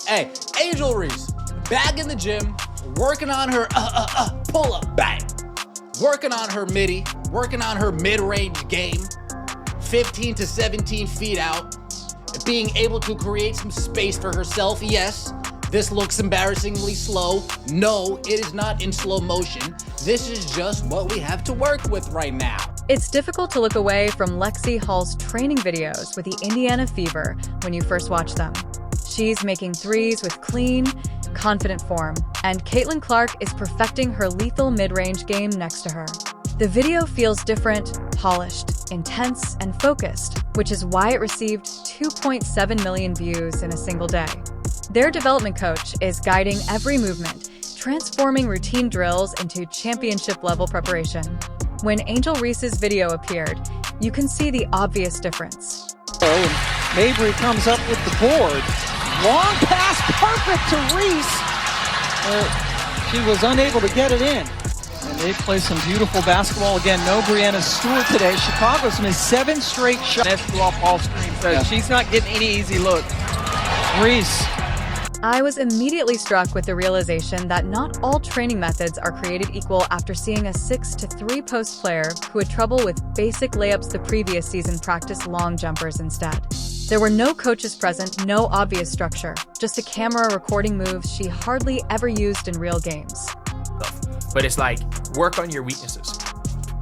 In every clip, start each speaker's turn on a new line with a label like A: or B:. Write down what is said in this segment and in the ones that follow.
A: Hey, Angel Reese, back in the gym, working on her pull-up, bang. Working on her midi, working on her mid-range game, 15 to 17 feet out, being able to create some space for herself. Yes, this looks embarrassingly slow. No, it is not in slow motion. This is just what we have to work with right now.
B: It's difficult to look away from Lexi Hall's training videos with the Indiana Fever when you first watch them. She's making threes with clean, confident form, and Caitlin Clark is perfecting her lethal mid-range game next to her. The video feels different, polished, intense, and focused, which is why it received 2.7 million views in a single day. Their development coach is guiding every movement, transforming routine drills into championship-level preparation. When Angel Reese's video appeared, you can see the obvious difference.
C: And Mabry comes up with the board. Long pass, perfect to Reese. She was unable to get it in. And they play some beautiful basketball. Again, no Brianna Stewart today. Chicago's missed 7 straight shots.
D: That's off ball screen, so she's not getting any easy look.
C: Reese.
B: I was immediately struck with the realization that not all training methods are created equal after seeing a 6-3 post player who had trouble with basic layups the previous season practice long jumpers instead. There were no coaches present, no obvious structure, just a camera recording moves she hardly ever used in real games.
E: But it's like, work on your weaknesses.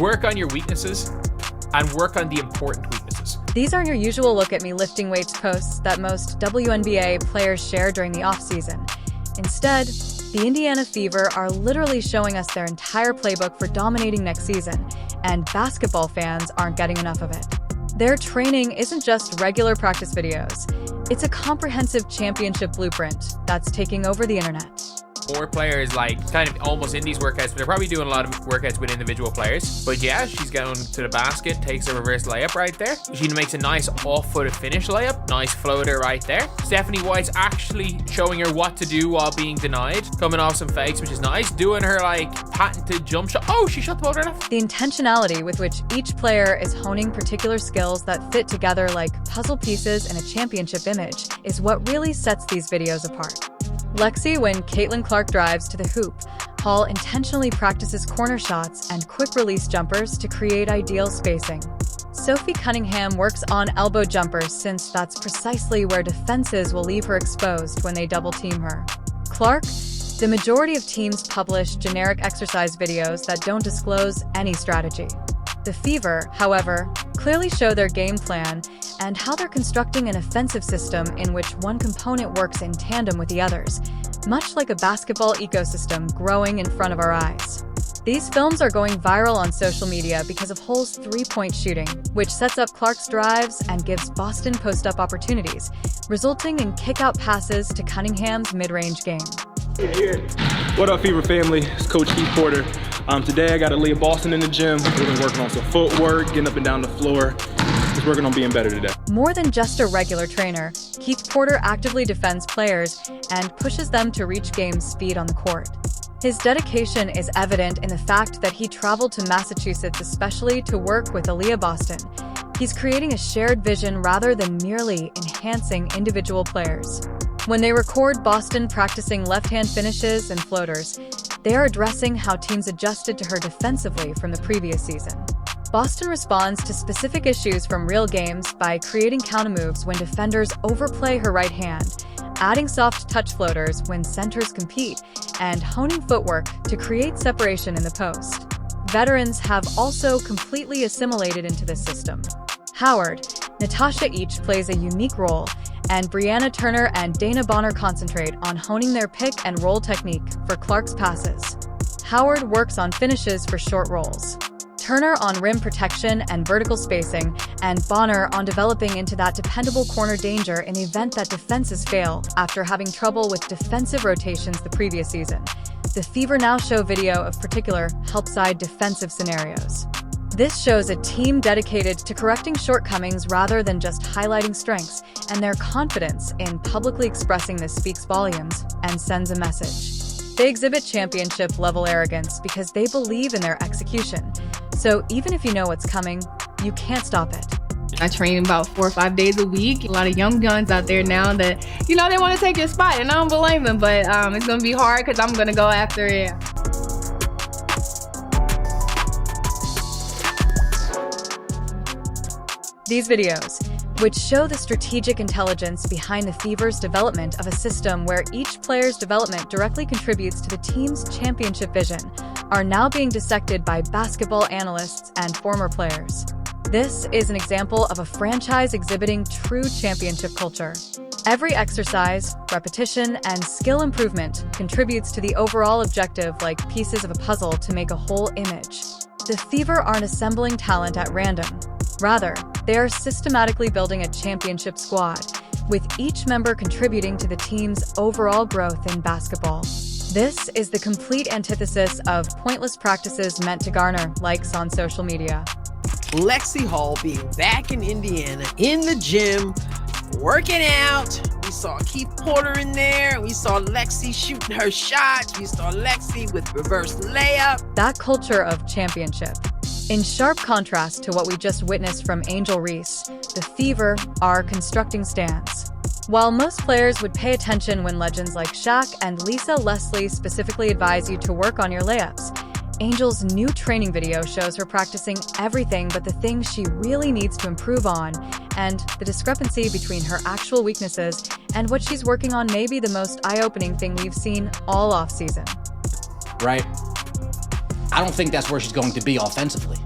E: Work on your weaknesses and work on the important weaknesses.
B: These aren't your usual look at me lifting weights posts that most WNBA players share during the offseason. Instead, the Indiana Fever are literally showing us their entire playbook for dominating next season, and basketball fans aren't getting enough of it. Their training isn't just regular practice videos. It's a comprehensive championship blueprint that's taking over the internet.
E: More players like kind of almost in these workouts, but they're probably doing a lot of workouts with individual players. But yeah, she's going to the basket, takes a reverse layup right there. She makes a nice off-footed finish layup. Nice floater right there. Stephanie White's actually showing her what to do while being denied. Coming off some fakes, which is nice. Doing her like patented jump shot. Oh, she shot the ball right off.
B: The intentionality with which each player is honing particular skills that fit together like puzzle pieces in a championship image is what really sets these videos apart. Lexi, when Caitlin Clark drives to the hoop, Hall intentionally practices corner shots and quick-release jumpers to create ideal spacing. Sophie Cunningham works on elbow jumpers since that's precisely where defenses will leave her exposed when they double-team her. Clark, the majority of teams publish generic exercise videos that don't disclose any strategy. The Fever, however, clearly show their game plan and how they're constructing an offensive system in which one component works in tandem with the others, much like a basketball ecosystem growing in front of our eyes. These films are going viral on social media because of Hall's three-point shooting, which sets up Clark's drives and gives Boston post-up opportunities, resulting in kick-out passes to Cunningham's mid-range game.
F: What up, Fever family? It's Coach Keith Porter. Today I got to lead Boston in the gym. We've been working on some footwork, getting up and down the floor. Just working on being better today.
B: More than just a regular trainer, Keith Porter actively defends players and pushes them to reach game speed on the court. His dedication is evident in the fact that he traveled to Massachusetts especially to work with Aaliyah Boston. He's creating a shared vision rather than merely enhancing individual players. When they record Boston practicing left-hand finishes and floaters, they are addressing how teams adjusted to her defensively from the previous season. Boston responds to specific issues from real games by creating countermoves when defenders overplay her right hand, adding soft touch floaters when centers compete, and honing footwork to create separation in the post. Veterans have also completely assimilated into this system. Howard, Natasha each plays a unique role, and Brianna Turner and Dana Bonner concentrate on honing their pick and roll technique for Clark's passes. Howard works on finishes for short rolls, Turner on rim protection and vertical spacing, and Bonner on developing into that dependable corner danger in the event that defenses fail after having trouble with defensive rotations the previous season. The Fever now show video of particular help-side defensive scenarios. This shows a team dedicated to correcting shortcomings rather than just highlighting strengths, and their confidence in publicly expressing this speaks volumes and sends a message. They exhibit championship-level arrogance because they believe in their execution. So even if you know what's coming, you can't stop it.
G: I train about 4 or 5 days a week. A lot of young guns out there now that, they want to take your spot, and I don't blame them, but it's going to be hard because I'm going to go after it.
B: These videos, which show the strategic intelligence behind the Fever's development of a system where each player's development directly contributes to the team's championship vision, are now being dissected by basketball analysts and former players. This is an example of a franchise exhibiting true championship culture. Every exercise, repetition, and skill improvement contributes to the overall objective like pieces of a puzzle to make a whole image. The Fever aren't assembling talent at random. Rather, they are systematically building a championship squad, with each member contributing to the team's overall growth in basketball. This is the complete antithesis of pointless practices meant to garner likes on social media.
H: Lexi Hall being back in Indiana, in the gym, working out. We saw Keith Porter in there. We saw Lexi shooting her shots. We saw Lexi with reverse layup.
B: That culture of championship. In sharp contrast to what we just witnessed from Angel Reese, the Fever are constructing stands. While most players would pay attention when legends like Shaq and Lisa Leslie specifically advise you to work on your layups, Angel's new training video shows her practicing everything but the things she really needs to improve on, and the discrepancy between her actual weaknesses and what she's working on may be the most eye-opening thing we've seen all offseason.
A: Right? I don't think that's where she's going to be offensively.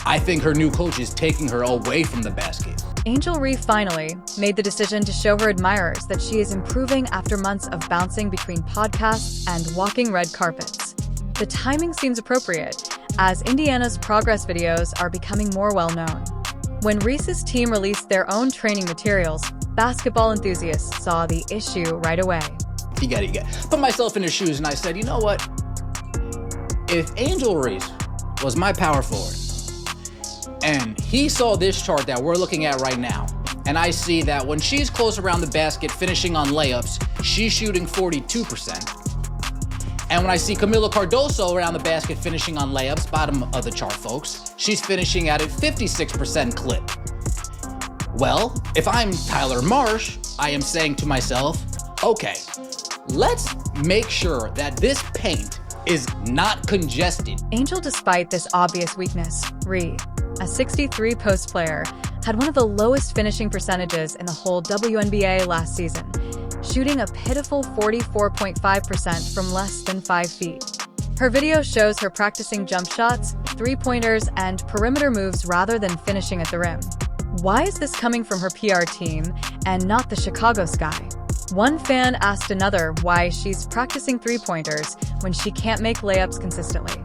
A: I think her new coach is taking her away from the basket.
B: Angel Reese finally made the decision to show her admirers that she is improving after months of bouncing between podcasts and walking red carpets. The timing seems appropriate, as Indiana's progress videos are becoming more well-known. When Reese's team released their own training materials, basketball enthusiasts saw the issue right away.
A: You get it. Put myself in her shoes and I said, you know what? If Angel Reese was my power forward, and he saw this chart that we're looking at right now, and I see that when she's close around the basket finishing on layups, she's shooting 42%. And when I see Camila Cardoso around the basket finishing on layups, bottom of the chart, folks, she's finishing at a 56% clip. Well, if I'm Tyler Marsh, I am saying to myself, okay, let's make sure that this paint is not congested.
B: Angel, despite this obvious weakness, a 63 post player, had one of the lowest finishing percentages in the whole WNBA last season, shooting a pitiful 44.5% from less than 5 feet. Her video shows her practicing jump shots, three-pointers, and perimeter moves rather than finishing at the rim. Why is this coming from her PR team and not the Chicago Sky? One fan asked another why she's practicing three-pointers when she can't make layups consistently.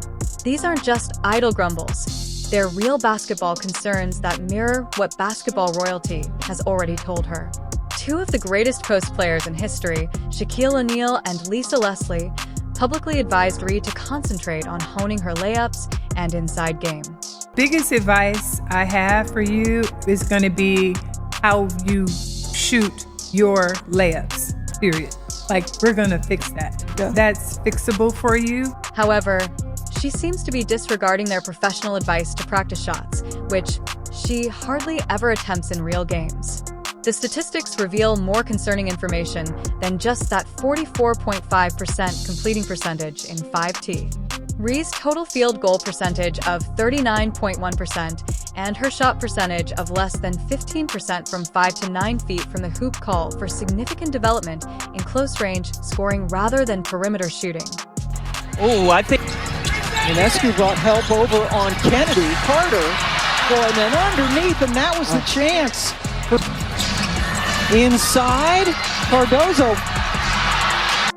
B: These aren't just idle grumbles. They're real basketball concerns that mirror what basketball royalty has already told her. Two of the greatest post players in history, Shaquille O'Neal and Lisa Leslie, publicly advised Reese to concentrate on honing her layups and inside game.
I: Biggest advice I have for you is going to be how you shoot your layups, period. Like, we're going to fix that. Yeah. That's fixable for you.
B: However, she seems to be disregarding their professional advice to practice shots, which she hardly ever attempts in real games. The statistics reveal more concerning information than just that 44.5% completing percentage in 5T. Reese's total field goal percentage of 39.1% and her shot percentage of less than 15% from 5 to 9 feet from the hoop call for significant development in close range scoring rather than perimeter shooting.
C: Oh, I think Ionescu brought help over on Kennedy. Carter, and then underneath, and that was the chance. Inside, Cardozo.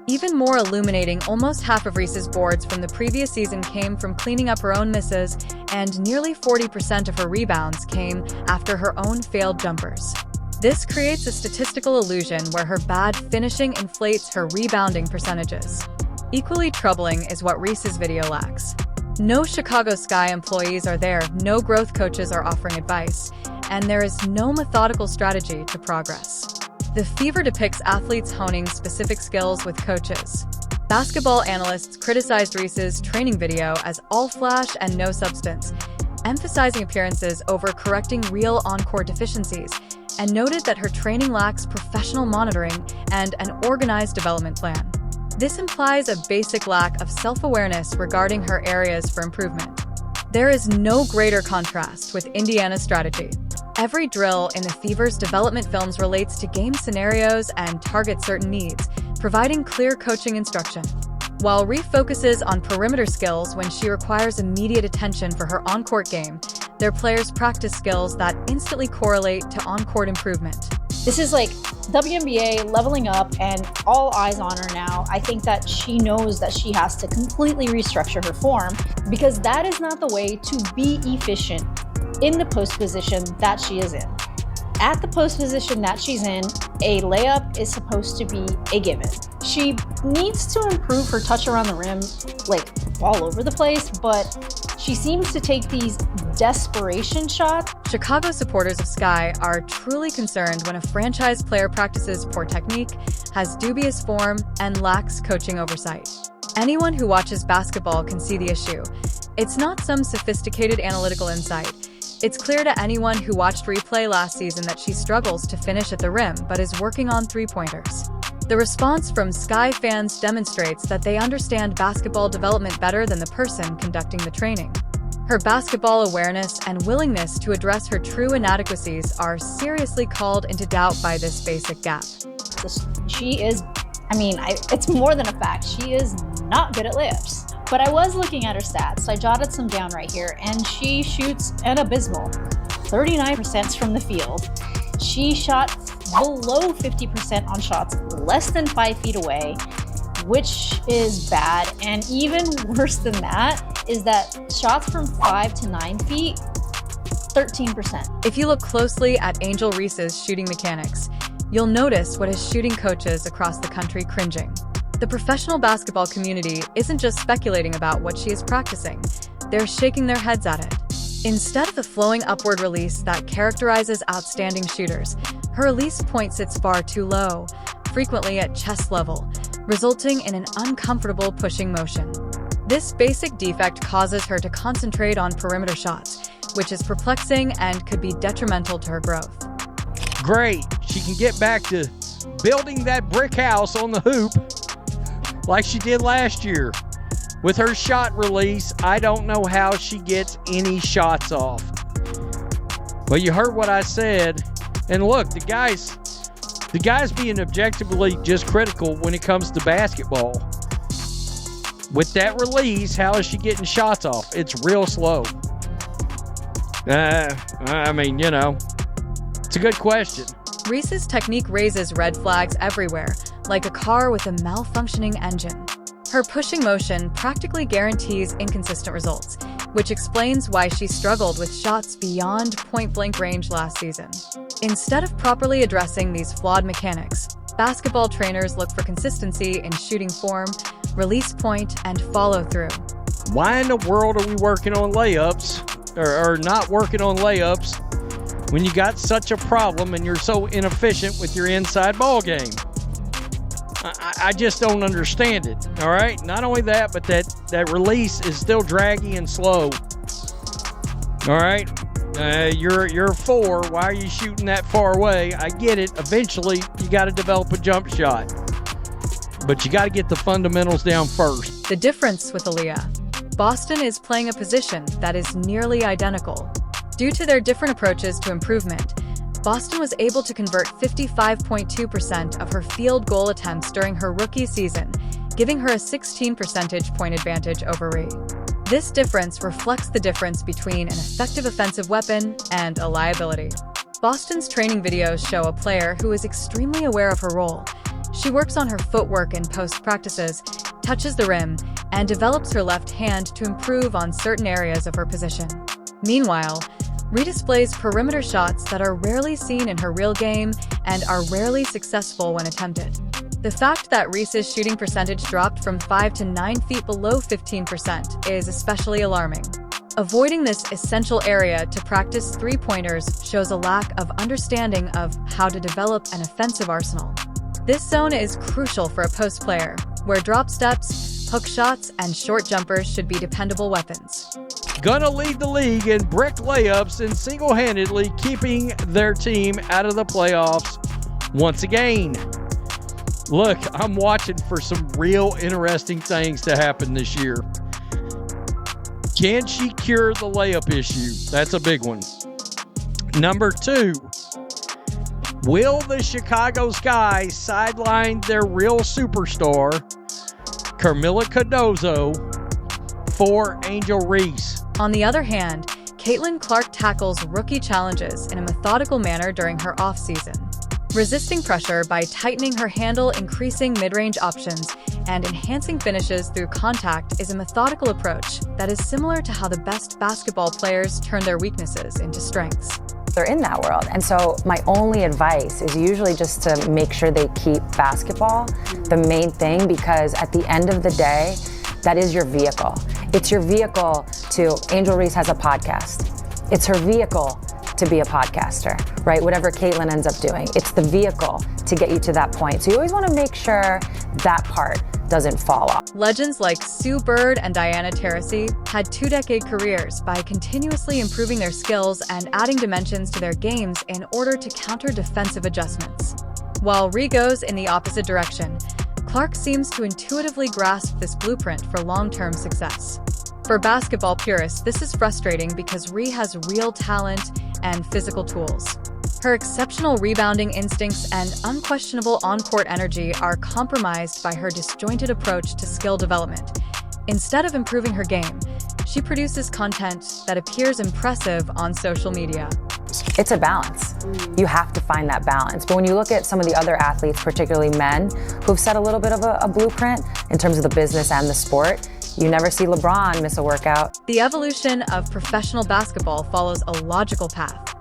B: Even more illuminating, almost half of Reese's boards from the previous season came from cleaning up her own misses, and nearly 40% of her rebounds came after her own failed jumpers. This creates a statistical illusion where her bad finishing inflates her rebounding percentages. Equally troubling is what Reese's video lacks. No Chicago Sky employees are there, no growth coaches are offering advice, and there is no methodical strategy to progress. The Fever depicts athletes honing specific skills with coaches. Basketball analysts criticized Reese's training video as all flash and no substance, emphasizing appearances over correcting real on-court deficiencies, and noted that her training lacks professional monitoring and an organized development plan. This implies a basic lack of self-awareness regarding her areas for improvement. There is no greater contrast with Indiana's strategy. Every drill in the Fever's development films relates to game scenarios and targets certain needs, providing clear coaching instruction. While Reese focuses on perimeter skills when she requires immediate attention for her on-court game, their players practice skills that instantly correlate to on-court improvement.
J: This is like WNBA leveling up and all eyes on her now. I think that she knows that she has to completely restructure her form because that is not the way to be efficient in the post position that she is in. At the post position that she's in, a layup is supposed to be a given. She needs to improve her touch around the rim, like all over the place, but she seems to take these desperation shots.
B: Chicago supporters of Sky are truly concerned when a franchise player practices poor technique, has dubious form, and lacks coaching oversight. Anyone who watches basketball can see the issue. It's not some sophisticated analytical insight. It's clear to anyone who watched replay last season that she struggles to finish at the rim but is working on three-pointers. The response from Sky fans demonstrates that they understand basketball development better than the person conducting the training. Her basketball awareness and willingness to address her true inadequacies are seriously called into doubt by this basic gap.
J: She is, it's more than a fact. She is not good at layups. But I was looking at her stats. I jotted some down right here, and she shoots an abysmal 39% from the field. She shot below 50% on shots less than 5 feet away, which is bad. And even worse than that is that shots from 5 to 9 feet, 13%.
B: If you look closely at Angel Reese's shooting mechanics, you'll notice what has shooting coaches across the country cringing. The professional basketball community isn't just speculating about what she is practicing, they're shaking their heads at it. Instead of the flowing upward release that characterizes outstanding shooters, her release point sits far too low, frequently at chest level, resulting in an uncomfortable pushing motion. This basic defect causes her to concentrate on perimeter shots, which is perplexing and could be detrimental to her growth.
K: Great, she can get back to building that brick house on the hoop like she did last year. With her shot release, I don't know how she gets any shots off. But you heard what I said. And look, the guy's being objectively just critical when it comes to basketball. With that release, how is she getting shots off? It's real slow. It's a good question.
B: Reese's technique raises red flags everywhere, like a car with a malfunctioning engine. Her pushing motion practically guarantees inconsistent results, which explains why she struggled with shots beyond point-blank range last season. Instead of properly addressing these flawed mechanics, basketball trainers look for consistency in shooting form, release point, and follow-through.
K: Why in the world are we working on layups, or not working on layups, when you got such a problem and you're so inefficient with your inside ball game? I just don't understand it, all right? Not only that, but that release is still draggy and slow. All right? You're 4. Why are you shooting that far away? I get it. Eventually, you got to develop a jump shot. But you got to get the fundamentals down first.
B: The difference with Aaliyah: Boston is playing a position that is nearly identical. Due to their different approaches to improvement, Boston was able to convert 55.2% of her field goal attempts during her rookie season, giving her a 16 percentage point advantage over Reese. This difference reflects the difference between an effective offensive weapon and a liability. Boston's training videos show a player who is extremely aware of her role. She works on her footwork in post practices, touches the rim, and develops her left hand to improve on certain areas of her position. Meanwhile, Reese displays perimeter shots that are rarely seen in her real game and are rarely successful when attempted. The fact that Reese's shooting percentage dropped from 5 to 9 feet below 15% is especially alarming. Avoiding this essential area to practice three-pointers shows a lack of understanding of how to develop an offensive arsenal. This zone is crucial for a post player, where drop steps, hook shots, and short jumpers should be dependable weapons.
K: gonna lead the league in brick layups and single-handedly keeping their team out of the playoffs once again. Look, I'm watching for some real interesting things to happen this year. Can she cure the layup issue? That's a big one. Number 2, will the Chicago Sky sideline their real superstar, Carmilla Cardozo, for Angel Reese?
B: On the other hand, Caitlin Clark tackles rookie challenges in a methodical manner during her offseason, resisting pressure by tightening her handle, increasing mid-range options, and enhancing finishes through contact is a methodical approach that is similar to how the best basketball players turn their weaknesses into strengths.
L: They're in that world. And so my only advice is usually just to make sure they keep basketball the main thing, because at the end of the day, that is your vehicle. It's your vehicle to, Angel Reese has a podcast. It's her vehicle to be a podcaster, right? Whatever Caitlin ends up doing, it's the vehicle to get you to that point. So you always want to make sure that part doesn't fall off.
B: Legends like Sue Bird and Diana Taurasi had 2-decade careers by continuously improving their skills and adding dimensions to their games in order to counter defensive adjustments. While Ree goes in the opposite direction, Clark seems to intuitively grasp this blueprint for long-term success. For basketball purists, this is frustrating because Ree has real talent and physical tools. Her exceptional rebounding instincts and unquestionable on-court energy are compromised by her disjointed approach to skill development. Instead of improving her game, she produces content that appears impressive on social media.
L: It's a balance. You have to find that balance. But when you look at some of the other athletes, particularly men, who've set a little bit of a blueprint in terms of the business and the sport, you never see LeBron miss a workout.
B: The evolution of professional basketball follows a logical path.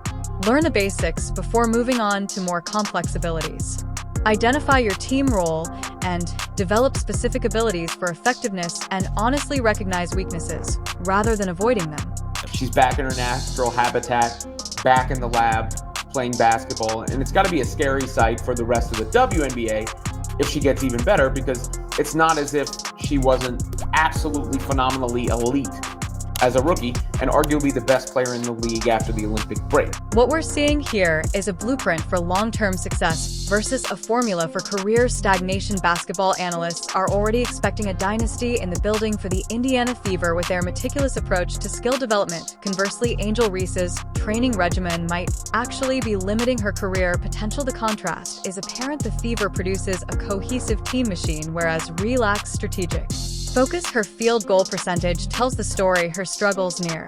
B: Learn the basics before moving on to more complex abilities. Identify your team role and develop specific abilities for effectiveness, and honestly recognize weaknesses rather than avoiding them.
M: She's back in her natural habitat, back in the lab, playing basketball, and it's got to be a scary sight for the rest of the WNBA if she gets even better, because it's not as if she wasn't absolutely phenomenally elite as a rookie and arguably the best player in the league after the Olympic break.
B: What we're seeing here is a blueprint for long-term success versus a formula for career stagnation. Basketball analysts are already expecting a dynasty in the building for the Indiana Fever with their meticulous approach to skill development. Conversely, Angel Reese's training regimen might actually be limiting her career potential. The contrast is apparent. The Fever produces a cohesive team machine, whereas Ree lacks strategic focus. Her field goal percentage tells the story her struggles near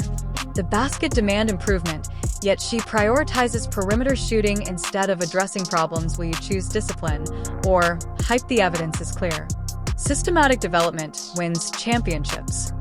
B: the basket demand improvement, yet she prioritizes perimeter shooting instead of addressing problems. Will you choose discipline or hype? The evidence is clear. Systematic development wins championships.